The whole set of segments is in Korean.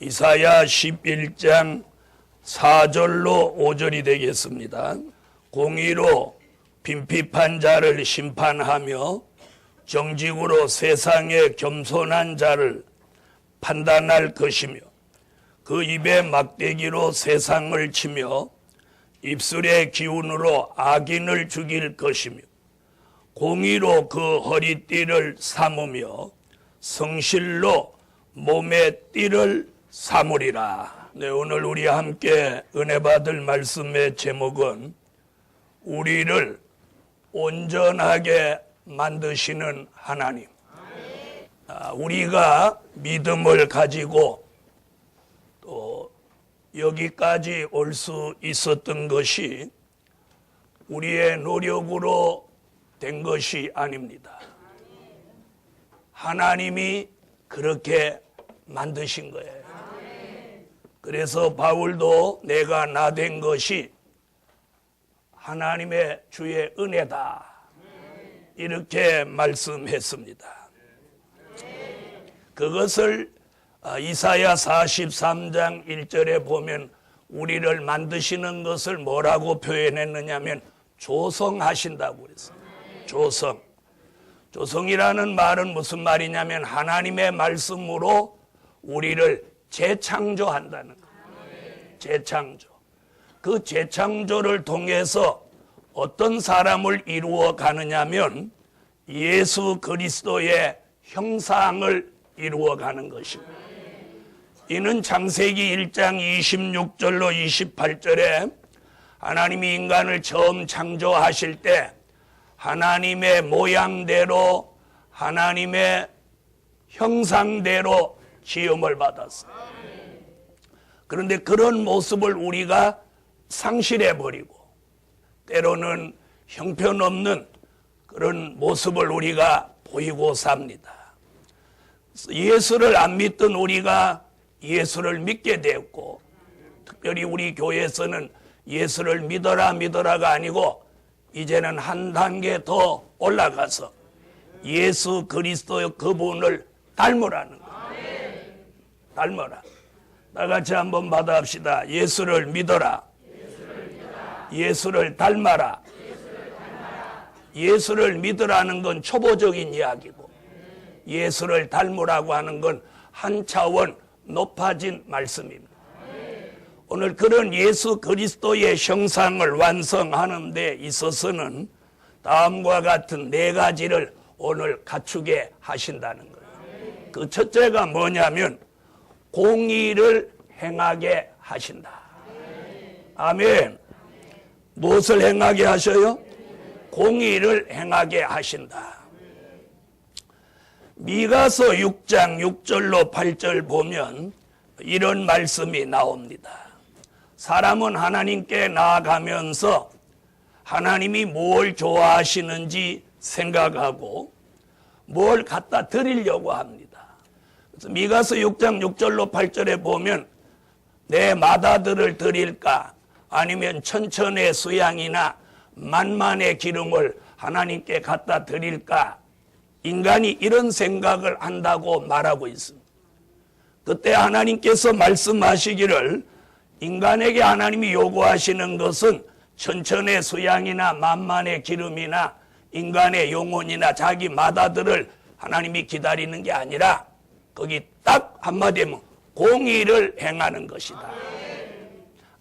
이사야 11장 4절로 5절이 되겠습니다. 공의로 빈핍한 자를 심판하며 정직으로 세상의 겸손한 자를 판단할 것이며 그 입의 막대기로 세상을 치며 입술의 기운으로 악인을 죽일 것이며 공의로 그 허리띠를 삼으며 성실로 몸의 띠를 삼으리라. 네, 오늘 우리 함께 은혜 받을 말씀의 제목은 우리를 온전하게 만드시는 하나님. 우리가 믿음을 가지고 또 여기까지 올 수 있었던 것이 우리의 노력으로 된 것이 아닙니다. 하나님이 그렇게 만드신 거예요. 그래서 바울도 내가 나 된 것이 하나님의 주의 은혜다, 이렇게 말씀했습니다. 그것을 이사야 43장 1절에 보면 우리를 만드시는 것을 뭐라고 표현했느냐면 조성하신다고 그랬어요. 조성이라는 말은 무슨 말이냐면 하나님의 말씀으로 우리를 재창조한다는 거예요. 재창조. 그 재창조를 통해서 어떤 사람을 이루어 가느냐면 예수 그리스도의 형상을 이루어 가는 것입니다. 이는 창세기 1장 26절로 28절에 하나님이 인간을 처음 창조하실 때 하나님의 모양대로 하나님의 형상대로 지음을 받았어요. 그런데 그런 모습을 우리가 상실해버리고 때로는 형편없는 그런 모습을 우리가 보이고 삽니다. 예수를 안 믿던 우리가 예수를 믿게 되었고, 특별히 우리 교회에서는 예수를 믿어라가 아니고 이제는 한 단계 더 올라가서 예수 그리스도의 그분을 닮으라는 거예요. 닮으라. 다 같이 한번 받아합시다. 예수를 믿어라. 예수를 닮아라. 예수를 믿으라는 건 초보적인 이야기고 예수를 닮으라고 하는 건 한 차원 높아진 말씀입니다. 오늘 그런 예수 그리스도의 형상을 완성하는 데 있어서는 다음과 같은 네 가지를 오늘 갖추게 하신다는 거예요. 그 첫째가 뭐냐면 공의를 행하게 하신다. 아멘. 무엇을 행하게 하셔요? 공의를 행하게 하신다. 미가서 6장 6절로 8절 보면 이런 말씀이 나옵니다. 사람은 하나님께 나아가면서 하나님이 뭘 좋아하시는지 생각하고 뭘 갖다 드리려고 합니다. 그래서 미가서 6장 6절로 8절에 보면 내 맏아들을 드릴까 아니면 천천의 수양이나 만만의 기름을 하나님께 갖다 드릴까, 인간이 이런 생각을 한다고 말하고 있습니다. 그때 하나님께서 말씀하시기를 인간에게 하나님이 요구하시는 것은 천천의 수양이나 만만의 기름이나 인간의 영혼이나 자기 맏아들을 하나님이 기다리는 게 아니라 거기 딱 한마디 하면 공의를 행하는 것이다.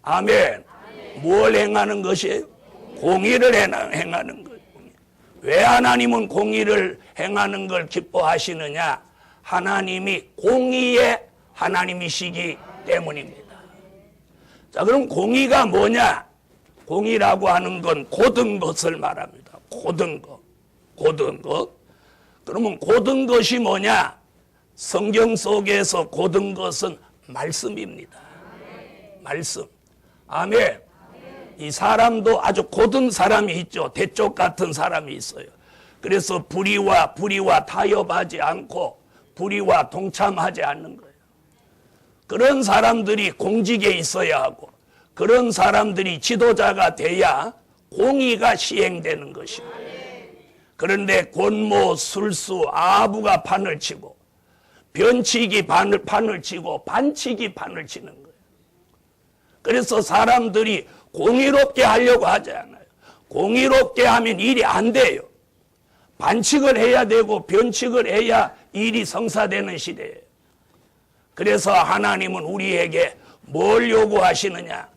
아멘. 뭘 행하는 것이에요? 공의를 행하는 것. 왜 하나님은 공의를 행하는 걸 기뻐하시느냐? 하나님이 공의의 하나님이시기 때문입니다. 자, 그럼 공의가 뭐냐? 공의라고 하는 건 고든 것을 말합니다. 고든 것. 그러면 고든 것이 뭐냐? 성경 속에서 고든 것은 말씀입니다. 말씀. 아멘. 이 사람도 아주 고든 사람이 있죠. 대쪽 같은 사람이 있어요. 그래서 불의와 타협하지 않고 불의와 동참하지 않는 거예요. 그런 사람들이 공직에 있어야 하고 그런 사람들이 지도자가 돼야 공의가 시행되는 것입니다. 그런데 권모, 술수, 아부가 판을 치고 변치기 판을 치고 반치기 판을 치는 거예요. 그래서 사람들이 공의롭게 하려고 하지 않아요. 공의롭게 하면 일이 안 돼요. 반칙을 해야 되고 변칙을 해야 일이 성사되는 시대예요. 그래서 하나님은 우리에게 뭘 요구하시느냐?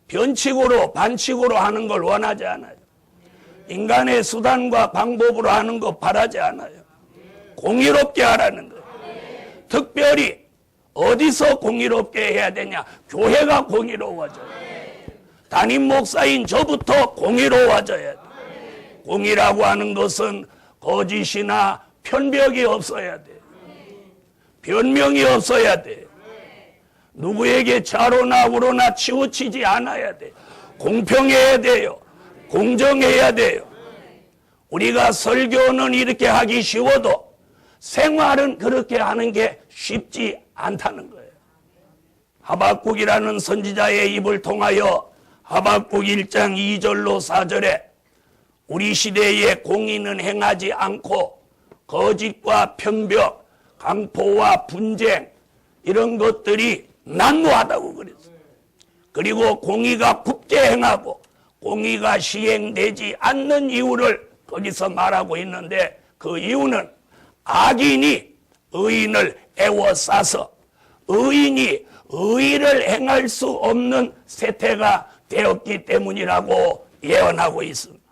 변칙으로 반칙으로 하는 걸 원하지 않아요. 인간의 수단과 방법으로 하는 거 바라지 않아요. 공의롭게 하라는 거예요. 특별히 어디서 공의롭게 해야 되냐? 교회가 공의로워져요. 담임 목사인 저부터 공의로워져야 돼요. 공의라고 하는 것은 거짓이나 편벽이 없어야 돼요. 변명이 없어야 돼요. 누구에게 좌로나 우로나 치우치지 않아야 돼요. 공평해야 돼요. 공정해야 돼요. 우리가 설교는 이렇게 하기 쉬워도 생활은 그렇게 하는 게 쉽지 않다는 거예요. 하박국이라는 선지자의 입을 통하여 하박국 1장 2절로 4절에 우리 시대의 공의는 행하지 않고 거짓과 편벽, 강포와 분쟁 이런 것들이 난무하다고 그랬어요. 그리고 공의가 굳게 행하고 공의가 시행되지 않는 이유를 거기서 말하고 있는데 그 이유는 악인이 의인을 애워싸서 의인이 의의를 행할 수 없는 세태가 되었기 때문이라고 예언하고 있습니다.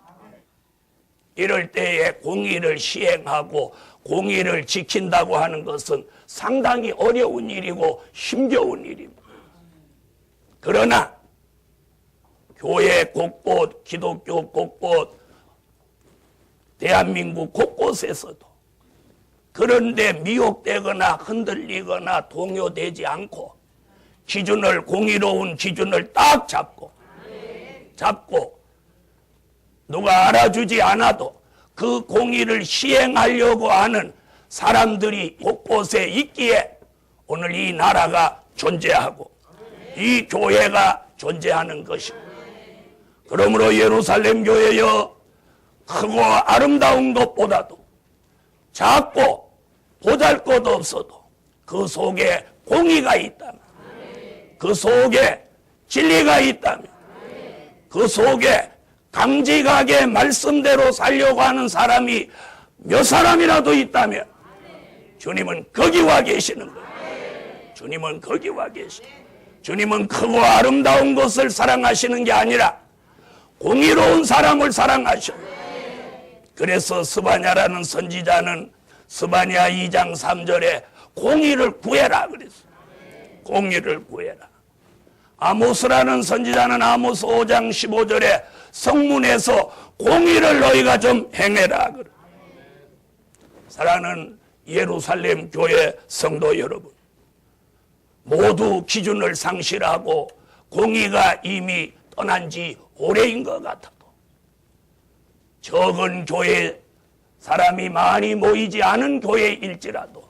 이럴 때에 공의를 시행하고 공의를 지킨다고 하는 것은 상당히 어려운 일이고 힘겨운 일입니다. 그러나 교회 곳곳, 기독교 곳곳, 대한민국 곳곳에서도 그런데 미혹되거나 흔들리거나 동요되지 않고 기준을 공의로운 기준을 딱 잡고 누가 알아주지 않아도 그 공의를 시행하려고 하는 사람들이 곳곳에 있기에 오늘 이 나라가 존재하고 이 교회가 존재하는 것입니다. 그러므로 예루살렘 교회여 크고 아름다운 것보다도 작고 보잘것없어도 그 속에 공의가 있다면 그 속에 진리가 있다면 그 속에 강직하게 말씀대로 살려고 하는 사람이 몇 사람이라도 있다면 주님은 거기 와 계시는 거예요. 주님은 거기 와 계시는 거예요. 주님은 크고 아름다운 것을 사랑하시는 게 아니라 공의로운 사람을 사랑하셔요. 그래서 스바냐라는 선지자는 스바냐 2장 3절에 공의를 구해라 그랬어요. 공의를 구해라. 아모스라는 선지자는 아모스 5장 15절에 성문에서 공의를 너희가 좀 행해라 그래. 사랑하는 예루살렘 교회 성도 여러분, 모두 기준을 상실하고 공의가 이미 떠난 지 오래인 것 같아도 적은 교회, 사람이 많이 모이지 않은 교회일지라도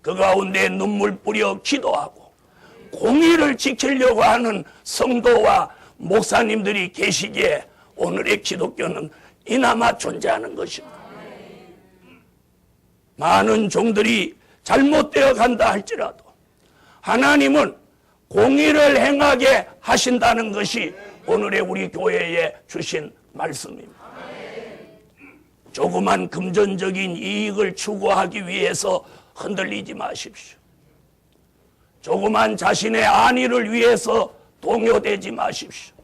그 가운데 눈물 뿌려 기도하고 공의를 지키려고 하는 성도와 목사님들이 계시기에 오늘의 기독교는 이나마 존재하는 것입니다. 많은 종들이 잘못되어 간다 할지라도 하나님은 공의를 행하게 하신다는 것이 오늘의 우리 교회에 주신 말씀입니다. 조그만 금전적인 이익을 추구하기 위해서 흔들리지 마십시오. 조그만 자신의 안위를 위해서 동요되지 마십시오.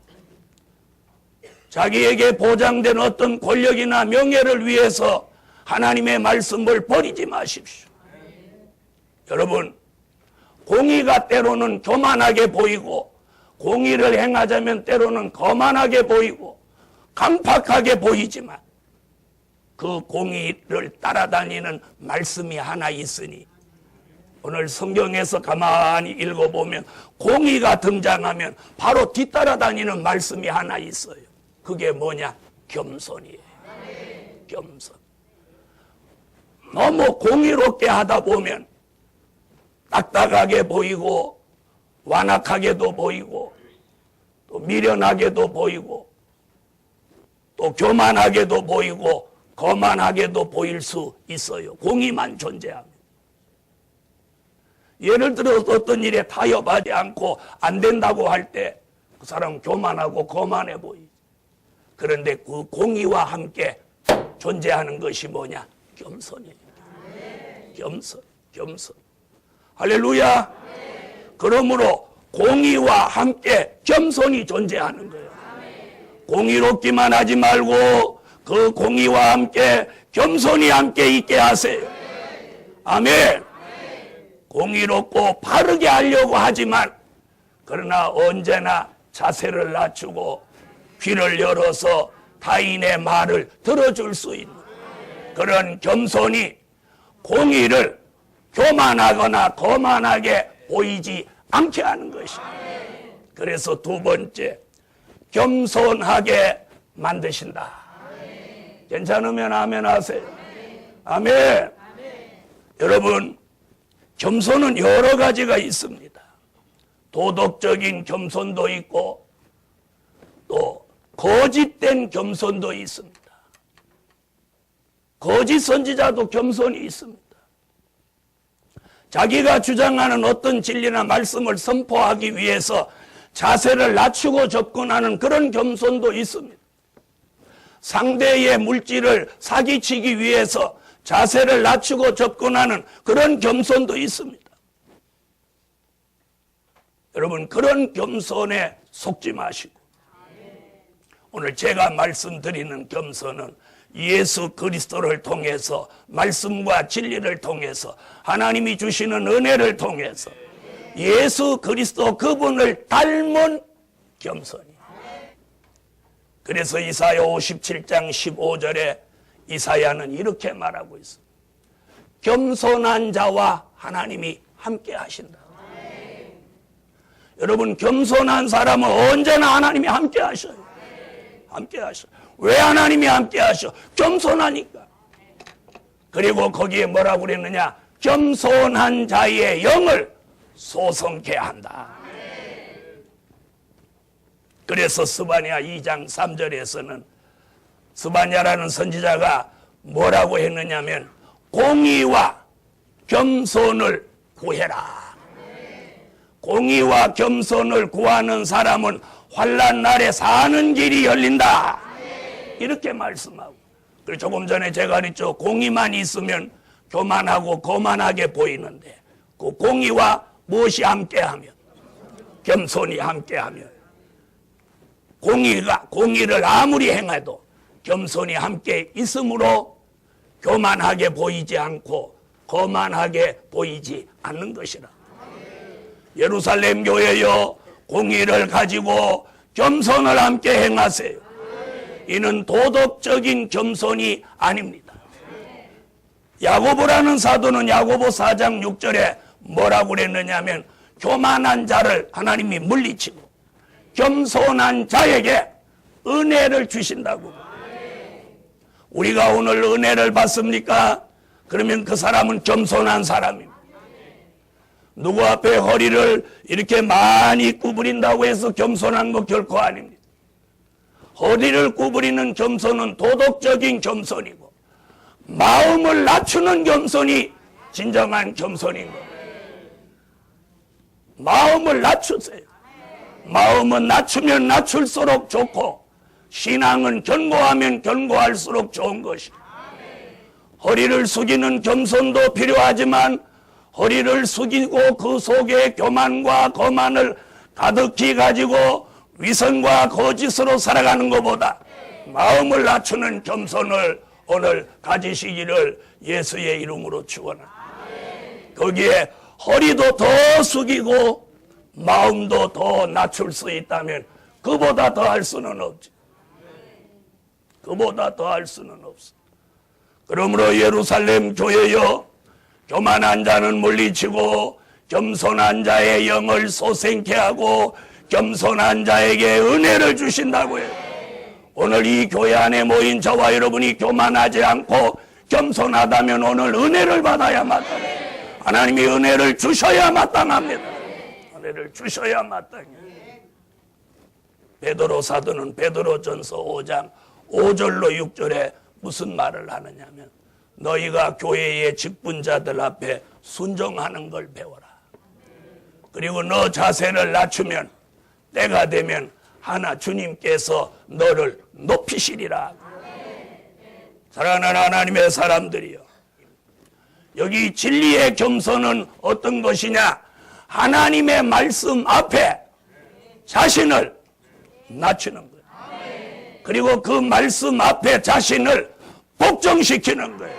자기에게 보장된 어떤 권력이나 명예를 위해서 하나님의 말씀을 버리지 마십시오. 여러분, 공의가 때로는 교만하게 보이고 공의를 행하자면 때로는 거만하게 보이고 강팍하게 보이지만 그 공의를 따라다니는 말씀이 하나 있으니 오늘 성경에서 가만히 읽어보면 공의가 등장하면 바로 뒤따라다니는 말씀이 하나 있어요. 그게 뭐냐? 겸손이에요. 겸손. 너무 공의롭게 하다 보면 딱딱하게 보이고 완악하게도 보이고 또 미련하게도 보이고 또 교만하게도 보이고 거만하게도 보일 수 있어요. 공의만 존재합니다. 예를 들어서 어떤 일에 타협하지 않고 안 된다고 할 때 그 사람은 교만하고 거만해 보이지. 그런데 그 공의와 함께 존재하는 것이 뭐냐? 겸손이에요. 겸손. 할렐루야. 그러므로 공의와 함께 겸손이 존재하는 거예요. 공의롭기만 하지 말고 그 공의와 함께 겸손이 함께 있게 하세요. 아멘. 공의롭고 바르게 하려고 하지만 그러나 언제나 자세를 낮추고 귀를 열어서 타인의 말을 들어줄 수 있는 그런 겸손이 공의를 교만하거나 거만하게 보이지 않게 하는 것입니다. 그래서 두 번째, 겸손하게 만드신다. 괜찮으면 아멘 하세요. 아멘. 여러분, 겸손은 여러 가지가 있습니다. 도덕적인 겸손도 있고 또 거짓된 겸손도 있습니다. 거짓 선지자도 겸손이 있습니다. 자기가 주장하는 어떤 진리나 말씀을 선포하기 위해서 자세를 낮추고 접근하는 그런 겸손도 있습니다. 상대의 물질을 사기치기 위해서 자세를 낮추고 접근하는 그런 겸손도 있습니다. 여러분, 그런 겸손에 속지 마시고 오늘 제가 말씀드리는 겸손은 예수 그리스도를 통해서 말씀과 진리를 통해서 하나님이 주시는 은혜를 통해서 예수 그리스도 그분을 닮은 겸손이에요. 그래서 이사야 57장 15절에 이사야는 이렇게 말하고 있습니다. 겸손한 자와 하나님이 함께 하신다. 여러분, 겸손한 사람은 언제나 하나님이 함께 하셔요. 함께 하셔. 왜 하나님이 함께 하셔? 겸손하니까. 그리고 거기에 뭐라고 그랬느냐? 겸손한 자의 영을 소성케 한다. 그래서 스바냐 2장 3절에서는 스바냐라는 선지자가 뭐라고 했느냐면 공의와 겸손을 구해라. 공의와 겸손을 구하는 사람은 환난 날에 사는 길이 열린다. 이렇게 말씀하고. 그리고 조금 전에 제가 그랬죠. 공의만 있으면 교만하고 거만하게 보이는데 그 공의와 무엇이 함께하면? 겸손이 함께하면 공의를 아무리 행해도 겸손이 함께 있으므로 교만하게 보이지 않고 거만하게 보이지 않는 것이라. 예루살렘 교회여 공의를 가지고 겸손을 함께 행하세요. 이는 도덕적인 겸손이 아닙니다. 야고보라는 사도는 야고보 4장 6절에 뭐라고 그랬느냐면 교만한 자를 하나님이 물리치고 겸손한 자에게 은혜를 주신다고. 우리가 오늘 은혜를 받습니까? 그러면 그 사람은 겸손한 사람입니다. 누구 앞에 허리를 이렇게 많이 구부린다고 해서 겸손한 거 결코 아닙니다. 허리를 구부리는 겸손은 도덕적인 겸손이고 마음을 낮추는 겸손이 진정한 겸손인 거예요. 마음을 낮추세요. 마음은 낮추면 낮출수록 좋고 신앙은 견고하면 견고할수록 좋은 것이에요. 허리를 숙이는 겸손도 필요하지만 허리를 숙이고 그 속에 교만과 거만을 가득히 가지고 위선과 거짓으로 살아가는 것보다 마음을 낮추는 겸손을 오늘 가지시기를 예수의 이름으로 축원합니다. 거기에 허리도 더 숙이고 마음도 더 낮출 수 있다면 그보다 더 할 수는 없지. 그보다 더 할 수는 없어. 그러므로 예루살렘 교회여 교만한 자는 물리치고 겸손한 자의 영을 소생케 하고 겸손한 자에게 은혜를 주신다고 해요. 오늘 이 교회 안에 모인 저와 여러분이 교만하지 않고 겸손하다면 오늘 은혜를 받아야 마땅해요. 하나님이 은혜를 주셔야 마땅합니다. 은혜를 주셔야 마땅해요. 베드로 사도는 베드로전서 5장 5절로 6절에 무슨 말을 하느냐면 너희가 교회의 직분자들 앞에 순종하는 걸 배워라. 그리고 너 자세를 낮추면 때가 되면 하나 주님께서 너를 높이시리라. 사랑하는 하나님의 사람들이여, 여기 진리의 겸손은 어떤 것이냐? 하나님의 말씀 앞에 자신을 낮추는 거예요. 그리고 그 말씀 앞에 자신을 복종시키는 거예요.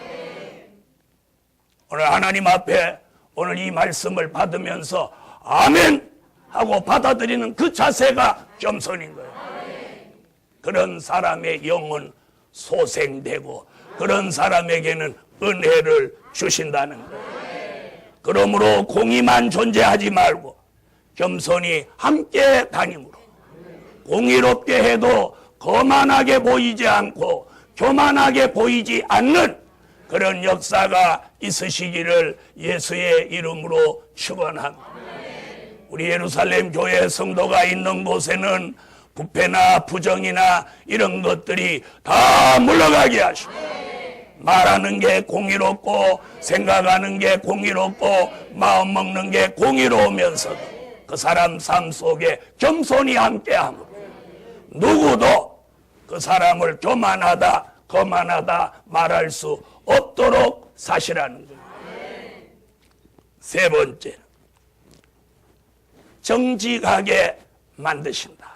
오늘 하나님 앞에 오늘 이 말씀을 받으면서 아멘 하고 받아들이는 그 자세가 겸손인 거예요. 그런 사람의 영은 소생되고 그런 사람에게는 은혜를 주신다는 거예요. 그러므로 공의만 존재하지 말고 겸손히 함께 다님으로 공의롭게 해도 거만하게 보이지 않고 교만하게 보이지 않는 그런 역사가 있으시기를 예수의 이름으로 축원합니다. 우리 예루살렘 교회 성도가 있는 곳에는 부패나 부정이나 이런 것들이 다 물러가게 하시고 말하는 게 공의롭고 생각하는 게 공의롭고 마음 먹는 게 공의로우면서도 그 사람 삶 속에 겸손히 함께함으로 누구도 그 사람을 교만하다 거만하다 말할 수 없도록 사시라는 거예요. 세 번째, 정직하게 만드신다.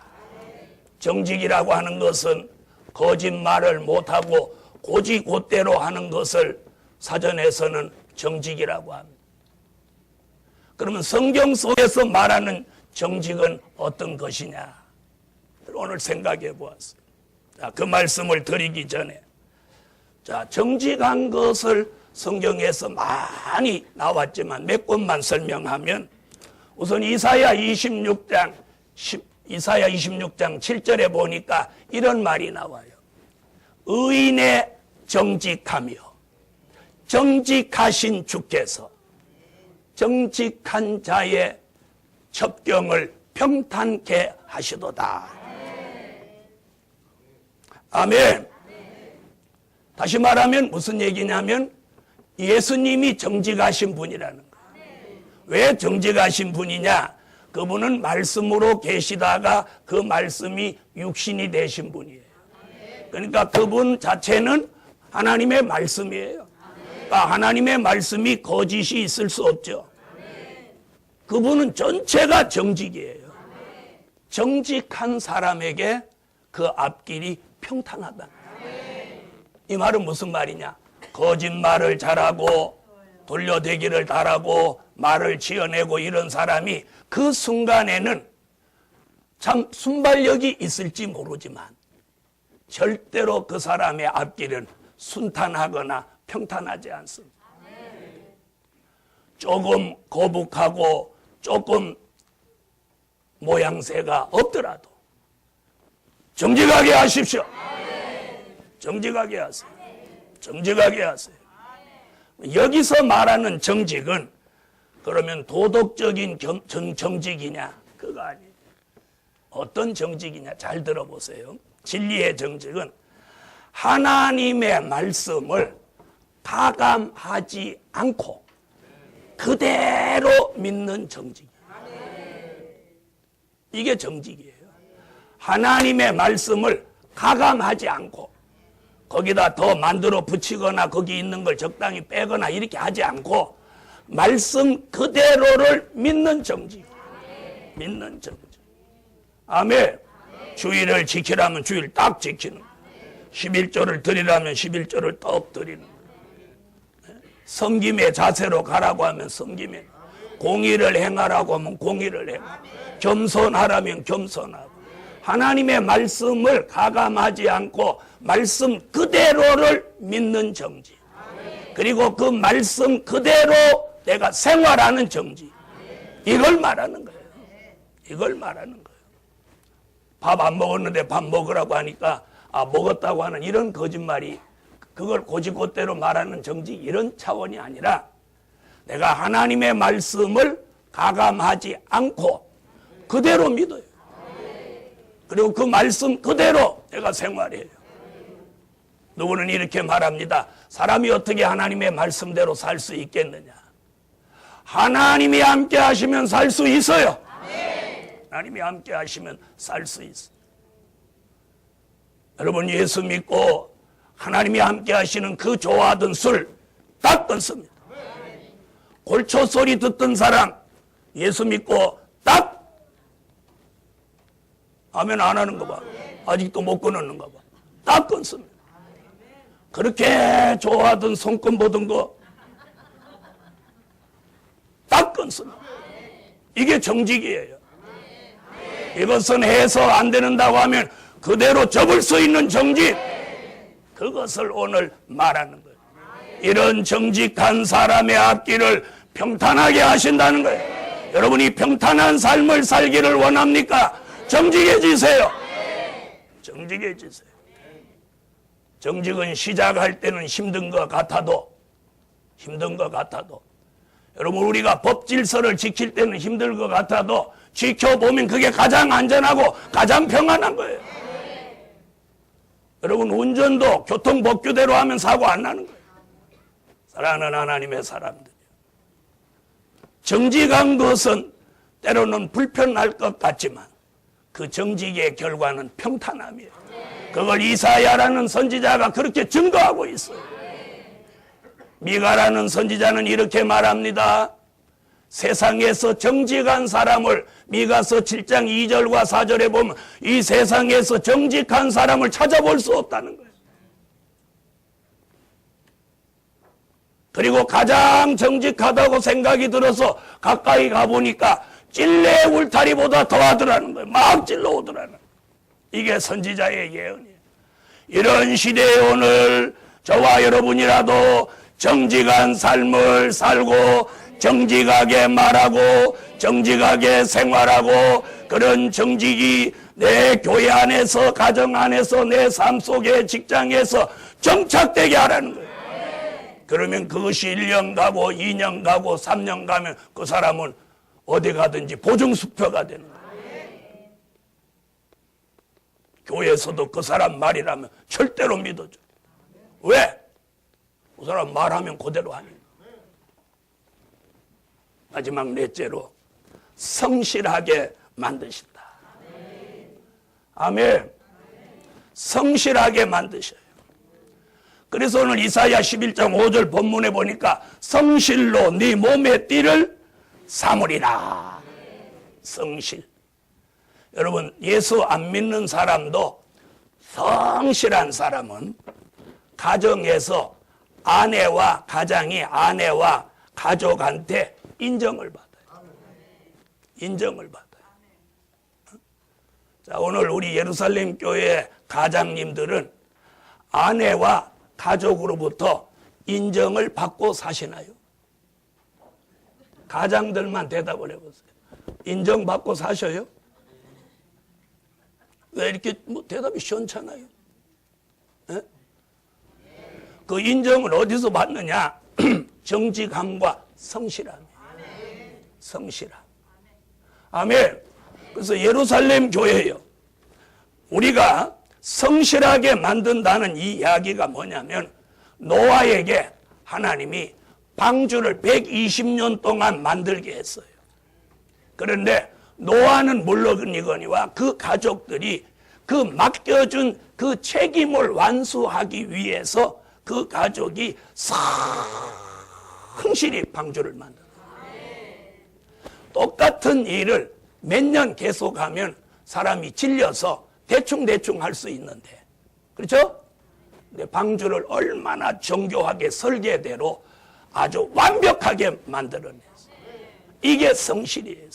정직이라고 하는 것은 거짓말을 못하고 고지곧대로 하는 것을 사전에서는 정직이라고 합니다. 그러면 성경 속에서 말하는 정직은 어떤 것이냐? 오늘 생각해 보았어요. 자, 그 말씀을 드리기 전에 정직한 것을 성경에서 많이 나왔지만 몇 권만 설명하면 우선 이사야 26장 7절에 보니까 이런 말이 나와요. 의인의 정직하며 정직하신 주께서 정직한 자의 첩경을 평탄케 하시도다. 아멘. 다시 말하면 무슨 얘기냐면 예수님이 정직하신 분이라는 거예요. 왜 정직하신 분이냐? 그분은 말씀으로 계시다가 그 말씀이 육신이 되신 분이에요. 그러니까 그분 자체는 하나님의 말씀이에요. 그러니까 하나님의 말씀이 거짓이 있을 수 없죠. 그분은 전체가 정직이에요. 정직한 사람에게 그 앞길이 평탄하다. 이 말은 무슨 말이냐? 거짓말을 잘하고 돌려대기를 잘하고 말을 지어내고 이런 사람이 그 순간에는 참 순발력이 있을지 모르지만 절대로 그 사람의 앞길은 순탄하거나 평탄하지 않습니다. 조금 거북하고 조금 모양새가 없더라도 정직하게 하십시오. 정직하게 하세요. 정직하게 하세요. 여기서 말하는 정직은 그러면 도덕적인 정직이냐? 그거 아니에요. 어떤 정직이냐? 잘 들어보세요. 진리의 정직은 하나님의 말씀을 가감하지 않고 그대로 믿는 정직이에요. 이게 정직이에요. 하나님의 말씀을 가감하지 않고 거기다 더 만들어 붙이거나 거기 있는 걸 적당히 빼거나 이렇게 하지 않고 말씀 그대로를 믿는 정직. 믿는 정직. 아멘. 주일을 지키라면 주일 딱 지키는, 11조를 드리라면 11조를 떡 드리는, 섬김의 자세로 가라고 하면 섬김의, 공의를 행하라고 하면 공의를 행하고, 겸손하라면 겸손하고, 하나님의 말씀을 가감하지 않고 말씀 그대로를 믿는 정직, 그리고 그 말씀 그대로 내가 생활하는 정직, 이걸 말하는 거예요. 이걸 말하는 거예요. 밥 안 먹었는데 밥 먹으라고 하니까 먹었다고 하는 이런 거짓말이, 그걸 고지곧대로 말하는 정직, 이런 차원이 아니라 내가 하나님의 말씀을 가감하지 않고 그대로 믿어요. 그리고 그 말씀 그대로 내가 생활해요. 누구는 이렇게 말합니다. 사람이 어떻게 하나님의 말씀대로 살 수 있겠느냐? 하나님이 함께 하시면 살 수 있어요. 하나님이 함께 하시면 살 수 있어요. 여러분, 예수 믿고 하나님이 함께 하시는 그 좋아하던 술 딱 끊습니다. 골초 소리 듣던 사람 예수 믿고 딱 아멘 안 하는 거 봐. 아직도 못 끊는 거 봐. 딱 끊습니다. 그렇게 좋아하던 손금 보던 거 딱 끊습니다. 이게 정직이에요. 이것은 해서 안 된다고 하면 그대로 접을 수 있는 정직, 그것을 오늘 말하는 거예요. 이런 정직한 사람의 앞길을 평탄하게 하신다는 거예요. 여러분이 평탄한 삶을 살기를 원합니까? 정직해지세요. 정직해지세요. 정직은 시작할 때는 힘든 것 같아도 여러분, 우리가 법 질서를 지킬 때는 힘들 것 같아도 지켜보면 그게 가장 안전하고 가장 평안한 거예요. 여러분, 운전도 교통법규대로 하면 사고 안 나는 거예요. 사랑하는 하나님의 사람들, 정직한 것은 때로는 불편할 것 같지만 그 정직의 결과는 평탄함이에요. 그걸 이사야라는 선지자가 그렇게 증거하고 있어요. 미가라는 선지자는 이렇게 말합니다. 세상에서 정직한 사람을, 미가서 7장 2절과 4절에 보면 이 세상에서 정직한 사람을 찾아볼 수 없다는 거예요. 그리고 가장 정직하다고 생각이 들어서 가까이 가보니까 찔레 울타리보다 더하더라는 거예요. 막 찔러오더라는 거예요. 이게 선지자의 예언이에요. 이런 시대에 오늘 저와 여러분이라도 정직한 삶을 살고 정직하게 말하고 정직하게 생활하고 그런 정직이 내 교회 안에서, 가정 안에서, 내 삶 속에, 직장에서 정착되게 하라는 거예요. 그러면 그것이 1년 가고 2년 가고 3년 가면 그 사람은 어디 가든지 보증수표가 되는 거예요. 교회에서도 그 사람 말이라면 절대로 믿어줘. 왜? 그 사람 말하면 그대로 하니까. 마지막 넷째로 성실하게 만드신다. 아멘. 성실하게 만드셔요. 그래서 오늘 이사야 11장 5절 본문에 보니까 성실로 네 몸의 띠를 삼으리라. 성실. 여러분, 예수 안 믿는 사람도 성실한 사람은 가정에서 아내와 가장이 아내와 가족한테 인정을 받아요. 인정을 받아요. 자, 오늘 우리 예루살렘 교회 가장님들은 아내와 가족으로부터 인정을 받고 사시나요? 가장들만 대답을 해보세요. 인정받고 사셔요? 왜 이렇게 대답이 시원찮아요? 에? 그 인정을 어디서 받느냐? 정직함과 성실함. 성실함. 아멘. 그래서 예루살렘 교회요. 우리가 성실하게 만든다는 이 이야기가 뭐냐면 노아에게 하나님이 방주를 120년 동안 만들게 했어요. 그런데 노아는 물론이거니와 그 가족들이 그 맡겨준 그 책임을 완수하기 위해서 그 가족이 성실히 방주를 만들어요. 똑같은 일을 몇 년 계속하면 사람이 질려서 대충 할 수 있는데, 그렇죠? 근데 방주를 얼마나 정교하게 설계대로 아주 완벽하게 만들어냈어요. 이게 성실이에요.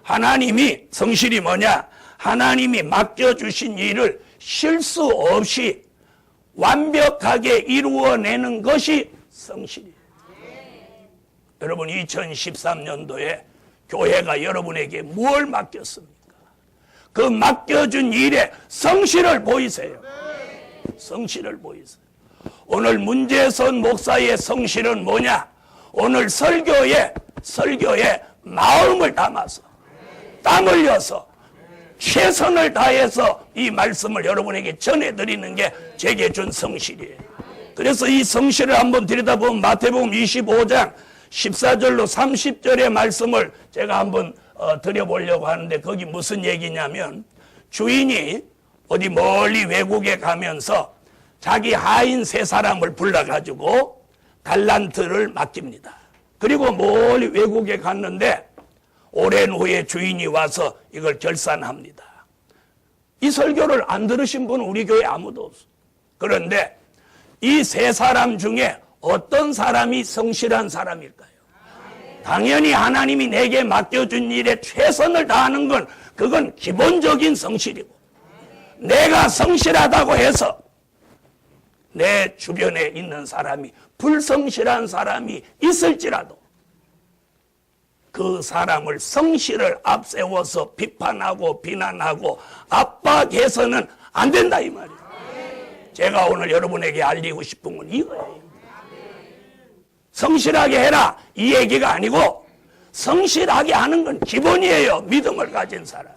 하나님이, 성실이 뭐냐? 하나님이 맡겨주신 일을 실수 없이 완벽하게 이루어내는 것이 성실이에요. 여러분, 2013년도에 교회가 여러분에게 무엇을 맡겼습니까? 그 맡겨준 일에 성실을 보이세요. 성실을 보이세요. 오늘 문재선 목사의 성실은 뭐냐? 오늘 설교에 마음을 담아서 땀 흘려서 최선을 다해서 이 말씀을 여러분에게 전해드리는 게 제게 준 성실이에요. 그래서 이 성실을 한번 들여다보면 마태복음 25장 14절로 30절의 말씀을 제가 한번 드려보려고 하는데, 거기 무슨 얘기냐면, 주인이 어디 멀리 외국에 가면서 자기 하인 세 사람을 불러가지고 달란트를 맡깁니다. 그리고 멀리 외국에 갔는데 오랜 후에 주인이 와서 이걸 결산합니다. 이 설교를 안 들으신 분은 우리 교회 아무도 없어요. 그런데 이 세 사람 중에 어떤 사람이 성실한 사람일까요? 당연히 하나님이 내게 맡겨준 일에 최선을 다하는 건 그건 기본적인 성실이고, 내가 성실하다고 해서 내 주변에 있는 사람이 불성실한 사람이 있을지라도 그 사람을 성실을 앞세워서 비판하고 비난하고 압박해서는 안 된다 이 말이에요. 제가 오늘 여러분에게 알리고 싶은 건 이거예요. 성실하게 해라 이 얘기가 아니고, 성실하게 하는 건 기본이에요. 믿음을 가진 사람.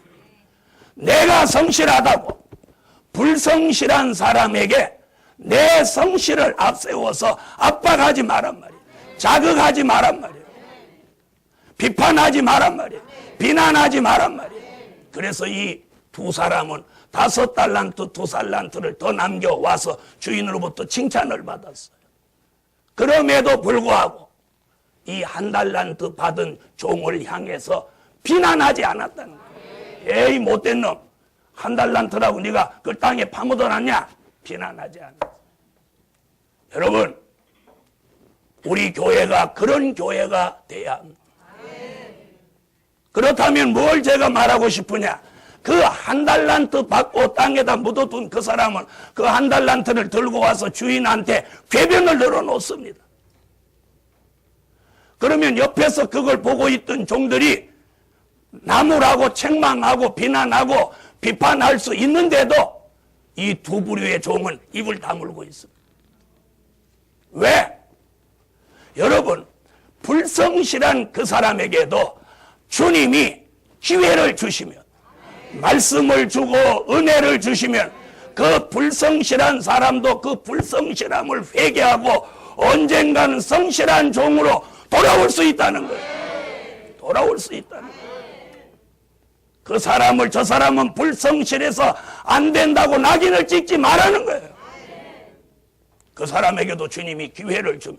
내가 성실하다고 불성실한 사람에게 내 성실을 앞세워서 압박하지 말란 말이에요. 자극하지 말란 말이에요. 비판하지 말란 말이에요. 비난하지 말란 말이에요. 그래서 이 두 사람은 5달란트 2달란트를 더 남겨와서 주인으로부터 칭찬을 받았어요. 그럼에도 불구하고 이 1달란트 받은 종을 향해서 비난하지 않았다는 거예요. 에이 못된 놈, 1달란트라고 네가 그 땅에 파묻어놨냐? 비난하지 않았어요. 여러분, 우리 교회가 그런 교회가 돼야 합니다. 그렇다면 뭘 제가 말하고 싶으냐? 그 1달란트 받고 땅에다 묻어둔 그 사람은 그 1달란트를 들고 와서 주인한테 궤변을 늘어놓습니다. 그러면 옆에서 그걸 보고 있던 종들이 나무라고 책망하고 비난하고 비판할 수 있는데도 이 두 부류의 종은 입을 다물고 있습니다. 왜? 여러분, 불성실한 그 사람에게도 주님이 기회를 주시면, 말씀을 주고 은혜를 주시면 그 불성실한 사람도 그 불성실함을 회개하고 언젠가는 성실한 종으로 돌아올 수 있다는 거예요. 돌아올 수 있다는 거예요. 그 사람을, 저 사람은 불성실해서 안 된다고 낙인을 찍지 말라는 거예요. 그 사람에게도 주님이 기회를 주면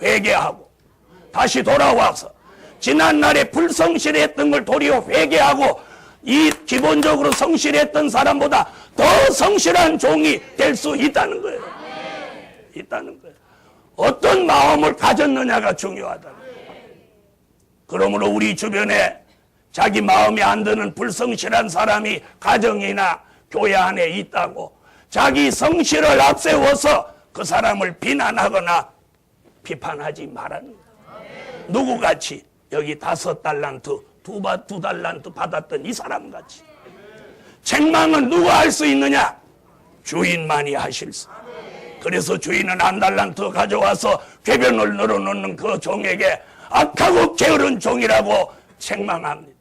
회개하고 다시 돌아와서 지난날에 불성실했던 걸 도리어 회개하고 이 기본적으로 성실했던 사람보다 더 성실한 종이 될 수 있다는 거예요. 있다는 거예요. 어떤 마음을 가졌느냐가 중요하다는 거예요. 그러므로 우리 주변에 자기 마음에 안 드는 불성실한 사람이 가정이나 교회 안에 있다고 자기 성실을 앞세워서 그 사람을 비난하거나 비판하지 말라는 거예요. 누구같이 여기 5달란트 2달란트 받았던 이 사람같이. 책망은 누가 할 수 있느냐? 주인만이 하실 수. 그래서 주인은 1달란트 가져와서 궤변을 늘어놓는 그 종에게 악하고 게으른 종이라고 책망합니다.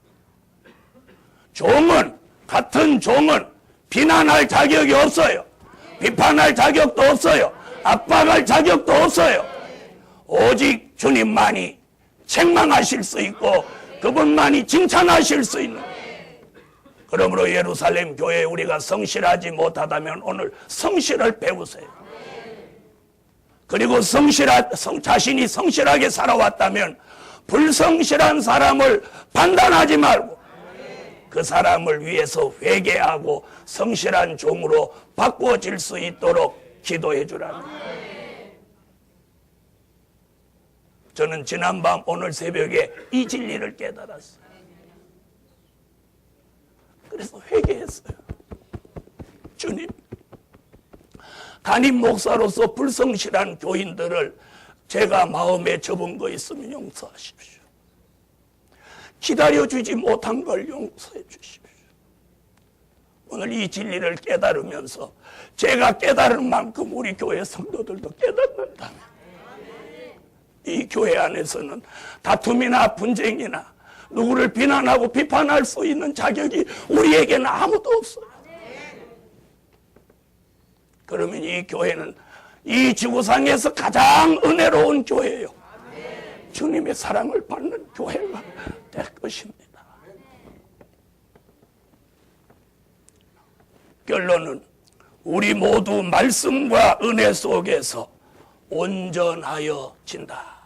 종은, 같은 종은 비난할 자격이 없어요. 비판할 자격도 없어요. 압박할 자격도 없어요. 오직 주님만이 책망하실 수 있고 그분만이 칭찬하실 수 있는. 그러므로 예루살렘 교회에 우리가 성실하지 못하다면 오늘 성실을 배우세요. 그리고 자신이 성실하게 살아왔다면 불성실한 사람을 판단하지 말고 그 사람을 위해서 회개하고 성실한 종으로 바꿔질 수 있도록 기도해 주라는 거예요. 저는 지난밤 오늘 새벽에 이 진리를 깨달았어요. 그래서 회개했어요. 주님, 담임 목사로서 불성실한 교인들을 제가 마음에 접은 거 있으면 용서하십시오. 기다려주지 못한 걸 용서해 주십시오. 오늘 이 진리를 깨달으면서 제가 깨달은 만큼 우리 교회 성도들도 깨닫는다면 이 교회 안에서는 다툼이나 분쟁이나 누구를 비난하고 비판할 수 있는 자격이 우리에게는 아무도 없어요. 그러면 이 교회는 이 지구상에서 가장 은혜로운 교회예요. 주님의 사랑을 받는 교회가 될 것입니다. 결론은 우리 모두 말씀과 은혜 속에서 온전하여진다.